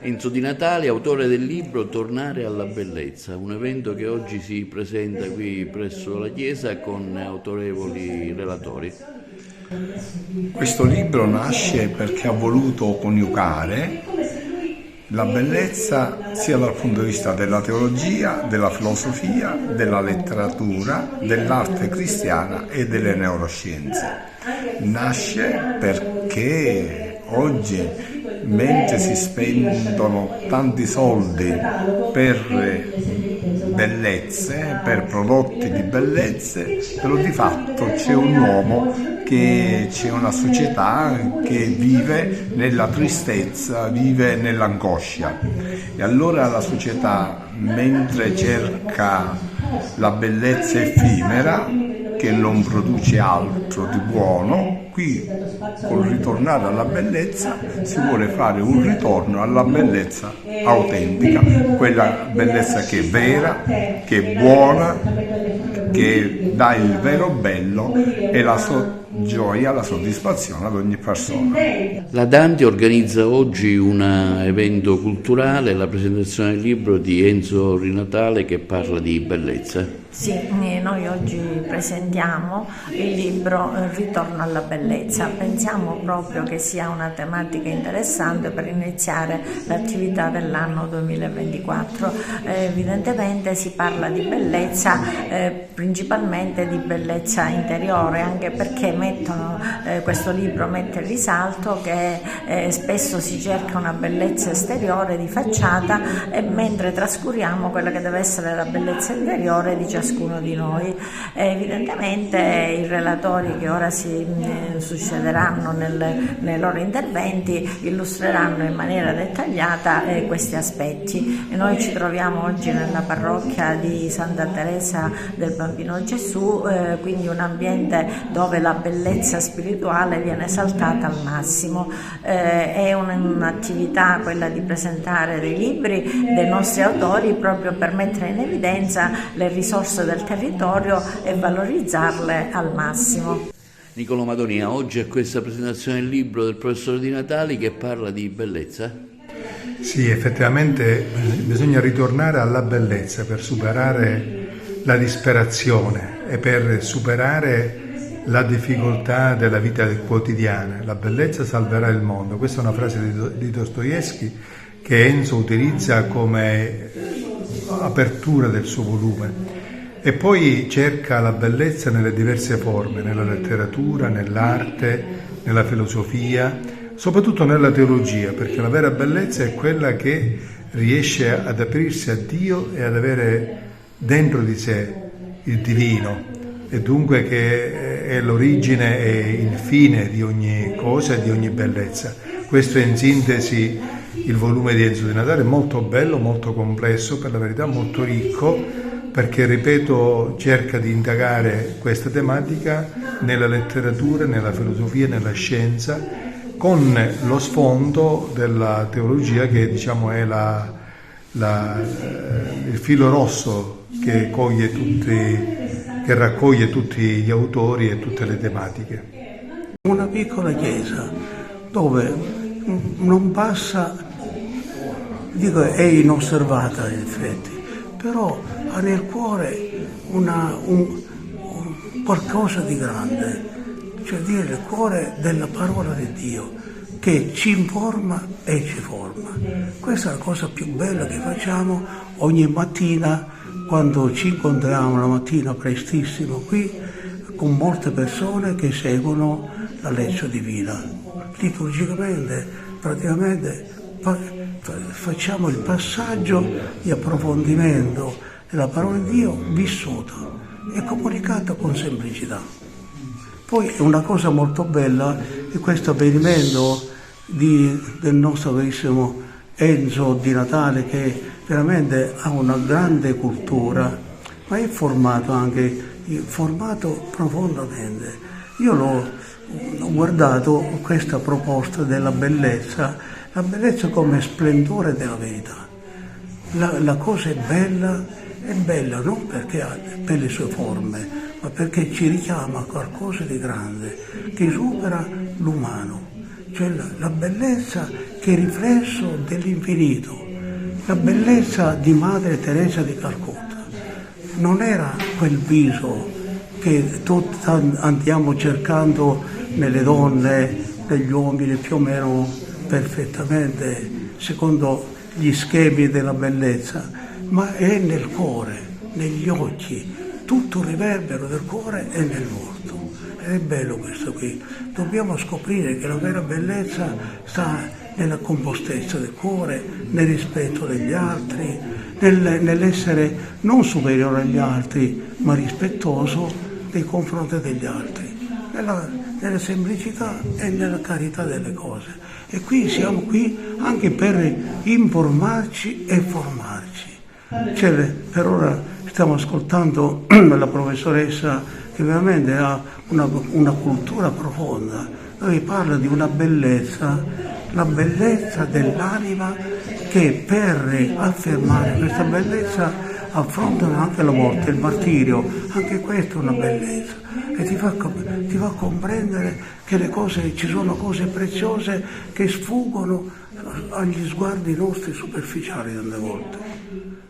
Enzo Di Natale, autore del libro Tornare alla bellezza, un evento che oggi si presenta qui presso la Chiesa con autorevoli relatori. Questo libro nasce perché ha voluto coniugare la bellezza sia dal punto di vista della teologia, della filosofia, della letteratura, dell'arte cristiana e delle neuroscienze. Nasce perché oggi, mentre si spendono tanti soldi per bellezze, per prodotti di bellezze, però di fatto c'è un uomo c'è una società che vive nella tristezza, vive nell'angoscia. E allora la società, mentre cerca la bellezza effimera, che non produce altro di buono, qui col ritornare alla bellezza si vuole fare un ritorno alla bellezza autentica, quella bellezza che è vera, che è buona, che dà il vero bello e la gioia, la soddisfazione ad ogni persona. La Dante organizza oggi un evento culturale, la presentazione del libro di Enzo Di Natale che parla di bellezza. Sì, noi oggi presentiamo il libro Ritorno alla bellezza. Pensiamo proprio che sia una tematica interessante per iniziare l'attività dell'anno 2024. Evidentemente si parla di bellezza, principalmente di bellezza interiore, anche perché questo libro mette in risalto che spesso si cerca una bellezza esteriore di facciata, mentre trascuriamo quella che deve essere la bellezza interiore di ciascuno di noi. Evidentemente i relatori che ora si succederanno nei loro interventi illustreranno in maniera dettagliata questi aspetti. E noi ci troviamo oggi nella parrocchia di Santa Teresa del Bambino Gesù, quindi un ambiente dove la bellezza spirituale viene esaltata al massimo. È un'attività quella di presentare dei libri dei nostri autori proprio per mettere in evidenza le risorse del territorio e valorizzarle al massimo. Niccolò Madonia, oggi è questa presentazione del libro del professore Di Natale che parla di bellezza? Sì, effettivamente bisogna ritornare alla bellezza per superare la disperazione e per superare la difficoltà della vita quotidiana. La bellezza salverà il mondo. Questa è una frase di Dostoevskij che Enzo utilizza come apertura del suo volume. E poi cerca la bellezza nelle diverse forme, nella letteratura, nell'arte, nella filosofia, soprattutto nella teologia, perché la vera bellezza è quella che riesce ad aprirsi a Dio e ad avere dentro di sé il divino, e dunque che è l'origine e il fine di ogni cosa e di ogni bellezza. Questo è in sintesi il volume di Enzo Di Natale, molto bello, molto complesso, per la verità molto ricco, perché, ripeto, cerca di indagare questa tematica nella letteratura, nella filosofia, nella scienza, con lo sfondo della teologia che diciamo è il filo rosso che raccoglie tutti gli autori e tutte le tematiche. Una piccola chiesa dove non passa, dico è inosservata in effetti, però ha nel cuore un qualcosa di grande, cioè dire il cuore della parola di Dio che ci informa e ci forma. Questa è la cosa più bella che facciamo ogni mattina quando ci incontriamo la mattina prestissimo qui con molte persone che seguono la lezione divina. Liturgicamente, praticamente facciamo il passaggio di approfondimento della parola di Dio vissuta e comunicata con semplicità. Poi una cosa molto bella è questo avvenimento del nostro carissimo Enzo Di Natale, che veramente ha una grande cultura, ma è formato profondamente. Io ho guardato questa proposta della bellezza, la bellezza come splendore della verità. La cosa è bella non perché per le sue forme, ma perché ci richiama a qualcosa di grande, che supera l'umano. Cioè la bellezza che è riflesso dell'infinito. La bellezza di Madre Teresa di Calcutta non era quel viso che tutti andiamo cercando nelle donne, negli uomini più o meno perfettamente secondo gli schemi della bellezza, ma è nel cuore, negli occhi, tutto il riverbero del cuore è nel volto. Ed è bello questo qui. Dobbiamo scoprire che la vera bellezza sta nella compostezza del cuore, nel rispetto degli altri, nell'essere non superiore agli altri, ma rispettoso nei confronti degli altri, nella semplicità e nella carità delle cose. E qui siamo qui anche per informarci e formarci. Per ora stiamo ascoltando la professoressa che veramente ha una cultura profonda, dove parla di una bellezza, la bellezza dell'anima, che per affermare questa bellezza affrontano anche la morte, il martirio, anche questa è una bellezza, e ti fa comprendere che ci sono cose preziose che sfuggono agli sguardi nostri superficiali tante volte.